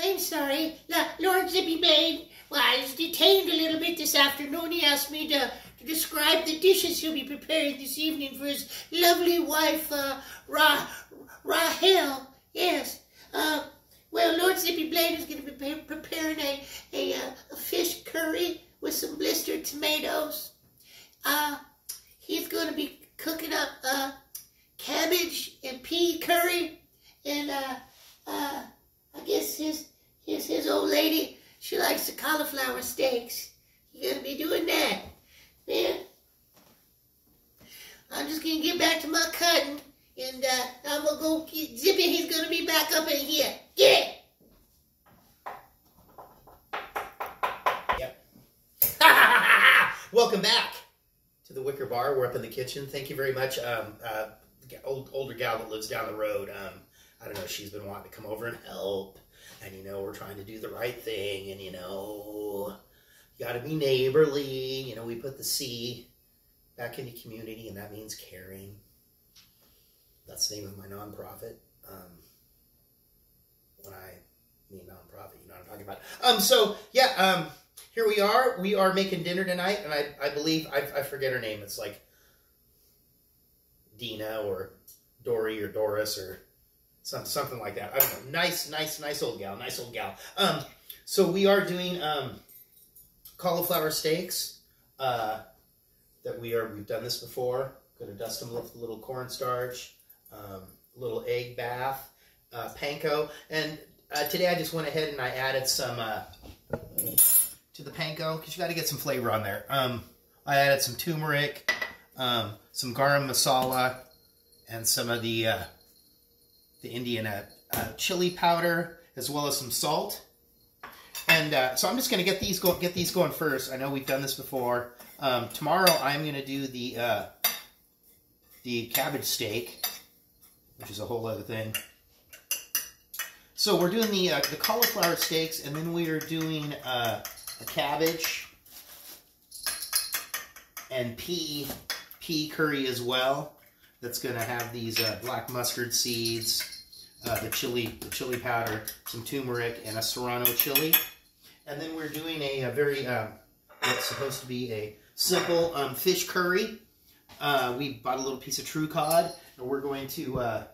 I'm sorry, Lord Zippy Blade was detained a little bit this afternoon. He asked me to describe the dishes he'll be preparing this evening for his lovely wife, Rahel. Yes. Well, Lord Zippy Blade is going to be preparing a fish curry with some blistered tomatoes. He's going to be cooking up cabbage and pea curry, and I guess his old lady, she likes the cauliflower steaks. He's going to be doing that. Man, I'm just going to get back to my cutting, and I'm going to go get Zippy. He's going to be back up in here. Get it! Yep. Welcome back to the Wicker Bar. We're up in the kitchen. Thank you very much. Older gal that lives down the road, I don't know, she's been wanting to come over and help. And, you know, we're trying to do the right thing. And, you know, you got to be neighborly. You know, we put the C back into community, and that means caring. That's the name of my nonprofit. When I mean nonprofit, you know what I'm talking about. So, yeah, here we are. We are making dinner tonight, and I believe, I forget her name. It's like Dina or Dory or Doris or something like that. I don't know. Nice old gal. Nice old gal. So we are doing cauliflower steaks. We've done this before. Going to dust them with a little cornstarch, a little egg bath, panko, and today I just went ahead and I added some to the panko because you got to get some flavor on there. I added some turmeric, some garam masala, and some of the Indian chili powder, as well as some salt. And so I'm just going to get these going first. I know we've done this before. Tomorrow I'm going to do the cabbage steak, which is a whole other thing. So we're doing the cauliflower steaks, and then we are doing a cabbage and pea curry as well. That's going to have these black mustard seeds, the chili powder, some turmeric, and a serrano chili. And then we're doing a very what's supposed to be a simple fish curry. We bought a little piece of true cod, and we're going to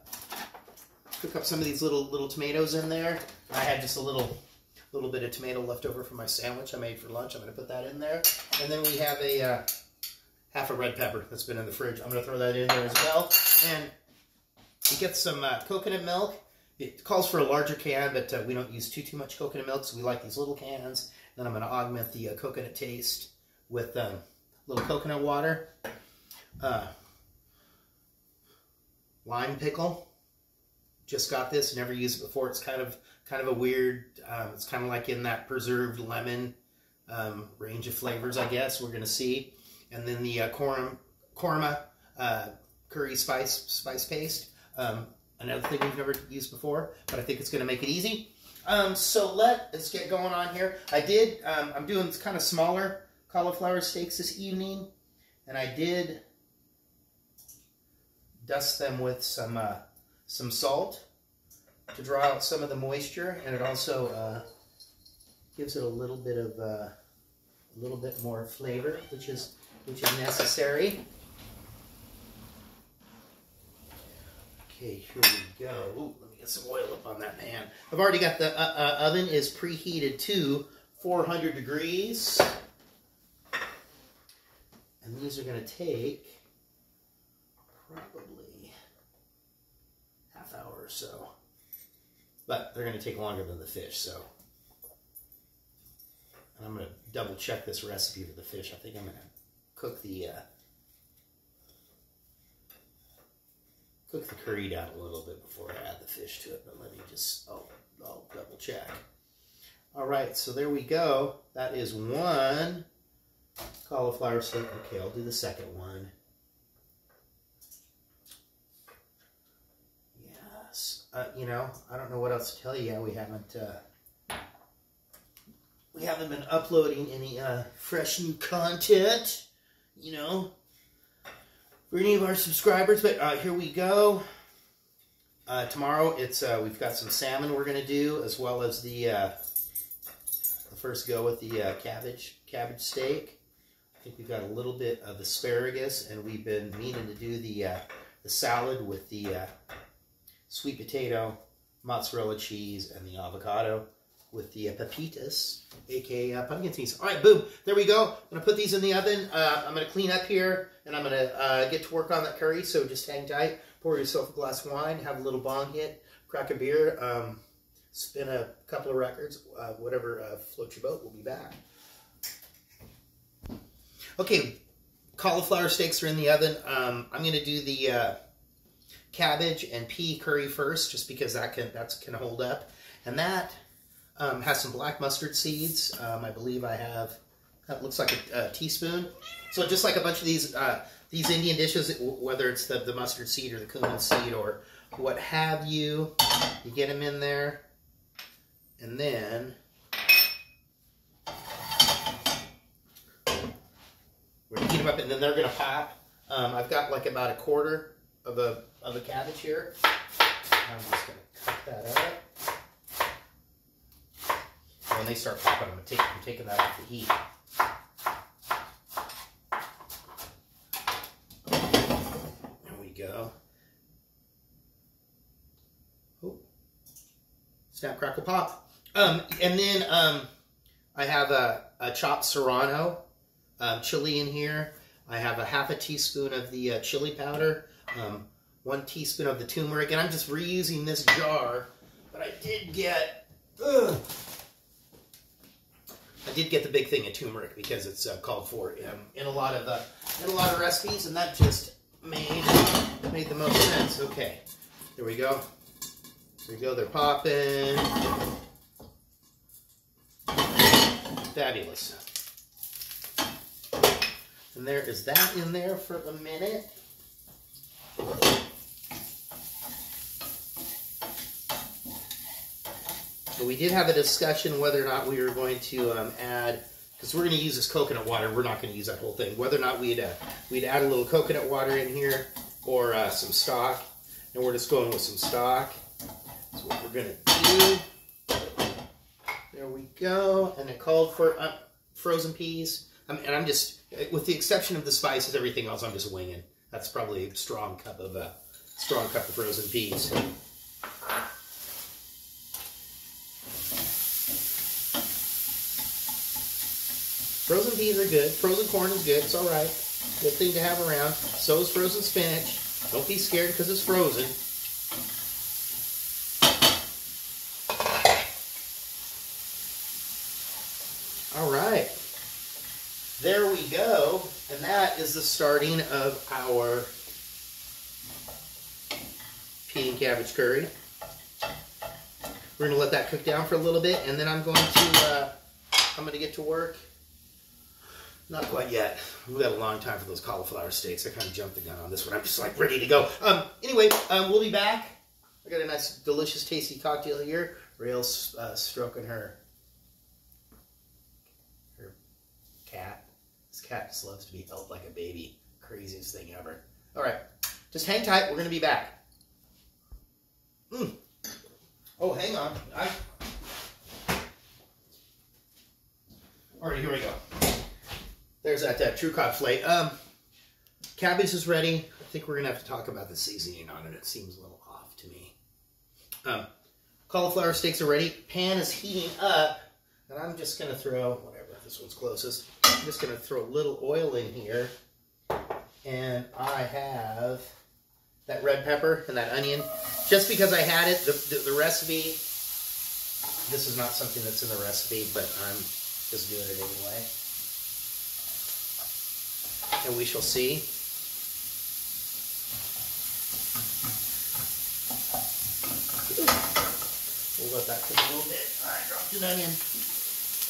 cook up some of these little tomatoes in there. I had just a little bit of tomato left over from my sandwich I made for lunch. I'm going to put that in there. And then we have a half a red pepper that's been in the fridge. I'm going to throw that in there as well. And we get some coconut milk. It calls for a larger can, but we don't use too much coconut milk, so we like these little cans. Then I'm going to augment the coconut taste with a little coconut water. Lime pickle. Just got this, never used it before. It's kind of a weird, it's kind of like in that preserved lemon range of flavors, I guess. We're going to see. And then the korma curry spice paste. Another thing we've never used before, but I think it's going to make it easy. So let's get going on here. I'm doing kind of smaller cauliflower steaks this evening, and I did dust them with some salt to draw out some of the moisture, and it also gives it a little bit more flavor, which is necessary. Okay, here we go. Ooh, let me get some oil up on that pan. I've already got the oven is preheated to 400 degrees. And these are going to take probably half hour or so. But they're going to take longer than the fish, so. And I'm going to double check this recipe for the fish. I think I'm going to cook the curry down a little bit before I add the fish to it, but let me just, I'll double check. All right, so there we go. That is one cauliflower steak. Okay, I'll do the second one. Yes. You know, I don't know what else to tell you. Yeah, we haven't been uploading any fresh new content, you know, for any of our subscribers, but here we go. Tomorrow, it's we've got some salmon we're going to do, as well as the first go with the cabbage steak. I think we've got a little bit of asparagus, and we've been meaning to do the salad with the sweet potato, mozzarella cheese, and the avocado with the pepitas, aka pumpkin seeds. All right, boom, there we go. I'm going to put these in the oven. I'm going to clean up here, and I'm going to get to work on that curry, so just hang tight. Pour yourself a glass of wine, have a little bong hit, crack a beer, spin a couple of records, whatever floats your boat. We'll be back. Okay, cauliflower steaks are in the oven. I'm going to do the cabbage and pea curry first, just because that can hold up. And that has some black mustard seeds. I believe I have, that looks like a teaspoon. So just like a bunch of these Indian dishes, whether it's the mustard seed or the cumin seed or what have you, you get them in there. And then we're going to heat them up, and then they're going to pop. I've got like about a quarter of a cabbage here. I'm just going to cut that up. When they start popping, I'm taking that off the heat. There we go. Oh. Snap, crackle, pop. And then I have a chopped serrano chili in here. I have a half a teaspoon of the chili powder, 1 teaspoon of the turmeric, and I'm just reusing this jar. But I did get the big thing of turmeric because it's called for in a lot of recipes, and that just made the most sense. Okay, there we go. There we go. They're popping. Fabulous. And there is that in there for a minute. So we did have a discussion whether or not we were going to add, because we're going to use this coconut water. We're not going to use that whole thing. Whether or not we'd add a little coconut water in here or some stock, and we're just going with some stock. That's what we're going to do. There we go. And it called for frozen peas. And I'm just, with the exception of the spices, everything else I'm just winging. That's probably a strong cup of frozen peas. Frozen peas are good. Frozen corn is good. It's all right. Good thing to have around. So is frozen spinach. Don't be scared because it's frozen. All right. There we go. And that is the starting of our pea and cabbage curry. We're going to let that cook down for a little bit, and then I'm going to get to work. Not quite yet. We've got a long time for those cauliflower steaks. I kind of jumped the gun on this one. I'm just like ready to go. Anyway, we'll be back. I got a nice, delicious, tasty cocktail here. Rael's stroking her cat. This cat just loves to be held like a baby. Craziest thing ever. All right, just hang tight. We're going to be back. Oh, hang on. All right, here we go. There's that true cod flake. Cabbage is ready. I think we're going to have to talk about the seasoning on it. It seems a little off to me. Cauliflower steaks are ready. Pan is heating up. And I'm just going to throw, whatever, this one's closest. I'm just going to throw a little oil in here. And I have that red pepper and that onion. Just because I had it, the recipe, this is not something that's in the recipe, but I'm just doing it anyway. And we shall see. We'll let that cook a little bit. All right, dropped an onion.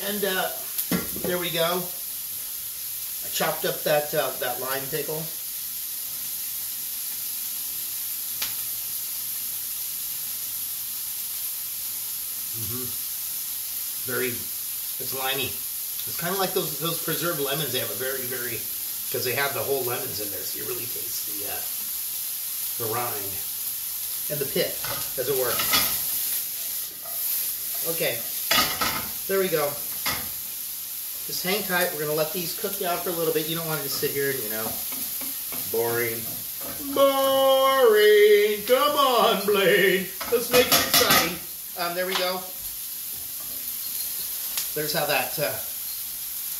And there we go. I chopped up that lime pickle. It's limey. It's kind of like those preserved lemons. They have a very, because they have the whole lemons in there, so you really taste the rind. in the pit, as it were. Okay, there we go. Just hang tight. We're going to let these cook down for a little bit. You don't want to just sit here and, you know, boring. Boring! Come on, Blaine. Let's make it exciting. There we go. There's how that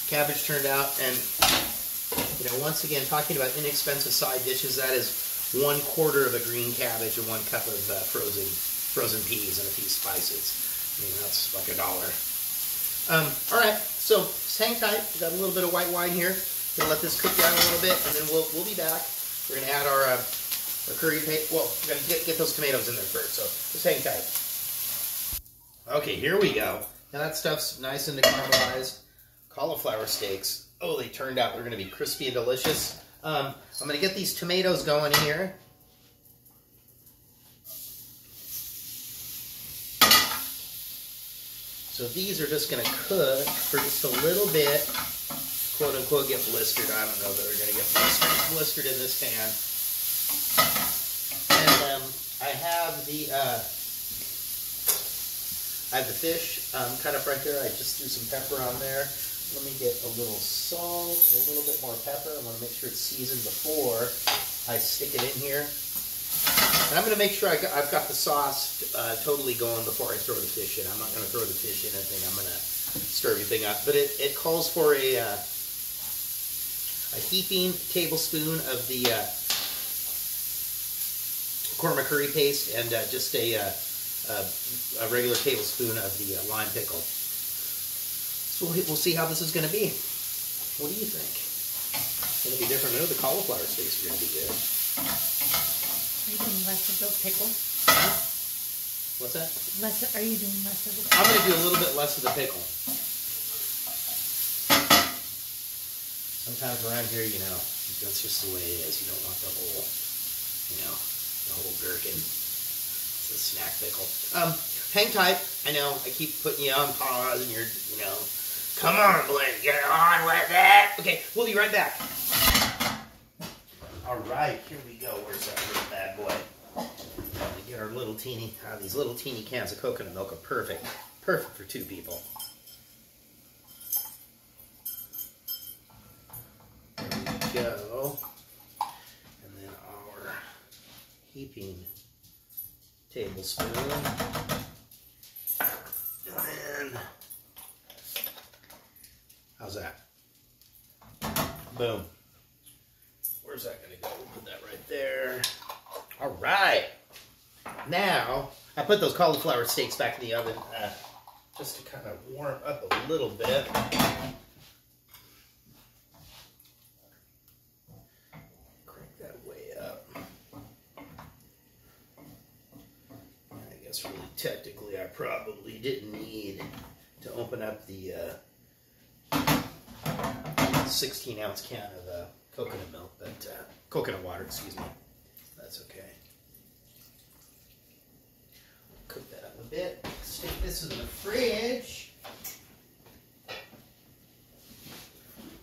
cabbage turned out. And, you know, once again, talking about inexpensive side dishes, that is 1/4 of a green cabbage and 1 cup of frozen peas and a few spices. I mean, that's like $1. All right, so just hang tight. We've got a little bit of white wine here. We're gonna let this cook down a little bit, and then we'll be back. We're gonna add our curry paste. Well, we're gonna get those tomatoes in there first. So just hang tight. Okay, here we go. Now that stuff's nice and caramelized. Cauliflower steaks. Oh, they turned out. They're gonna be crispy and delicious. I'm gonna get these tomatoes going here. So these are just going to cook for just a little bit, quote unquote, get blistered. I don't know that they're going to get blistered in this pan. And I have the fish cut up right there. I just threw some pepper on there. Let me get a little salt, a little bit more pepper. I want to make sure it's seasoned before I stick it in here. And I'm going to make sure I've got the sauce totally going before I throw the fish in. I'm not going to throw the fish in and think I'm going to stir everything up. But it calls for a heaping tablespoon of the korma curry paste and just a regular tablespoon of the lime pickle. So we'll see how this is going to be. What do you think? It's going to be different. I know the cauliflower steaks are going to be good. Are you doing less of the pickle? What's that? Are you doing less of the pickle? I'm going to do a little bit less of the pickle. Sometimes around here, you know, that's just the way it is. You don't want the whole, you know, the whole gherkin. It's a snack pickle. Hang tight. I know I keep putting you on pause and you're, you know, come on, Blaine, get on with it. Okay, we'll be right back. All right, here we go. Where's that little bad boy? We get our little teeny, these little teeny cans of coconut milk are perfect. Perfect for 2 people. There we go. And then our heaping tablespoon. And then, how's that? Boom. Where's that going to go? We'll put that right there. All right. Now, I put those cauliflower steaks back in the oven just to kind of warm up a little bit. Crank that way up. I guess really technically I probably didn't need to open up the 16-ounce can of coconut milk, but coconut water, excuse me. That's okay. Cook that up a bit. Stick this in the fridge.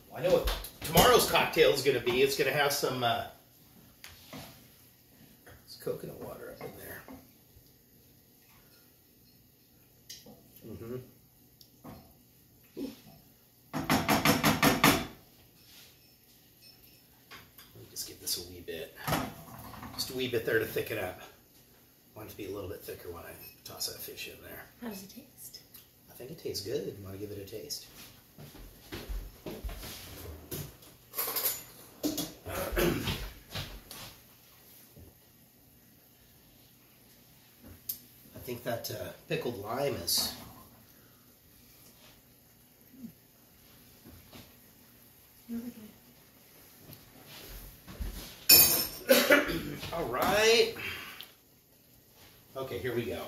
Well, I know what tomorrow's cocktail is going to be. It's going to have some coconut water up in there. Mm-hmm. Just give this a wee bit. Just a wee bit there to thicken up. I want it to be a little bit thicker when I toss that fish in there. How does it taste? I think it tastes good. You want to give it a taste? I think that pickled lime is Really good. all right. Okay, here we go.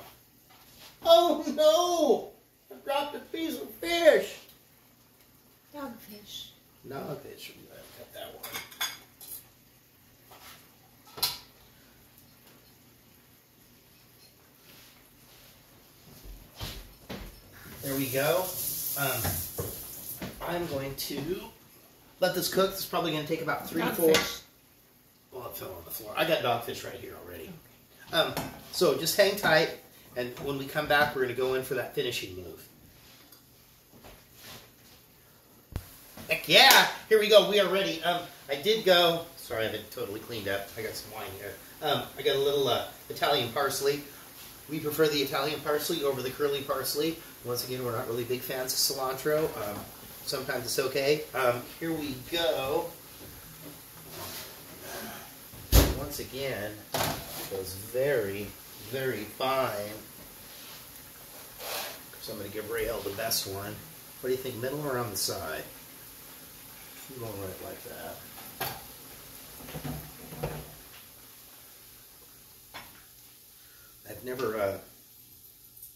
Oh no! I dropped a piece of fish. Dogfish. Dogfish. Cut that one. There we go. I'm going to let this cook. This is probably going to take about 3 to 4. Dogfish. Well, it fell on the floor. I got dogfish right here already. So just hang tight, and when we come back, we're going to go in for that finishing move. Heck yeah! Here we go. We are ready. I did go. Sorry, I haven't totally cleaned up. I got some wine here. I got a little Italian parsley. We prefer the Italian parsley over the curly parsley. Once again, we're not really big fans of cilantro. Sometimes it's okay. Here we go. Once again, goes very, very fine. So I'm going to give Rael the best one. What do you think, middle or on the side? I'm going right like that. I've never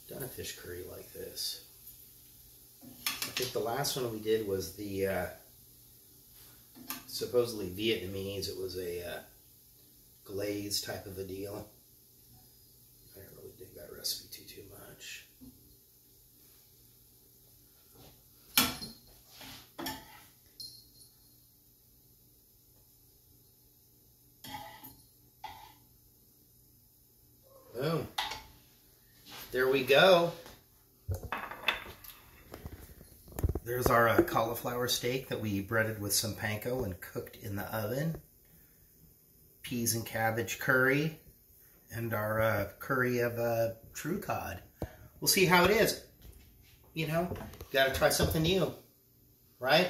done a fish curry like this. I think the last one we did was the supposedly Vietnamese. It was a glaze type of a deal. I didn't really dig that recipe too much. Boom. There we go. There's our cauliflower steak that we breaded with some panko and cooked in the oven. Peas and cabbage curry. And our curry of true cod. We'll see how it is. You know, you gotta try something new. Right?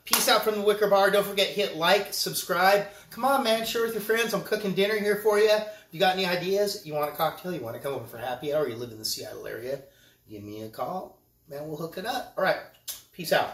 Peace out from the Wicker Bar. Don't forget, hit like, subscribe. Come on, man, share with your friends. I'm cooking dinner here for you. If you got any ideas, you want a cocktail, you want to come over for happy hour, you live in the Seattle area, give me a call. Man, we'll hook it up. All right. Peace out.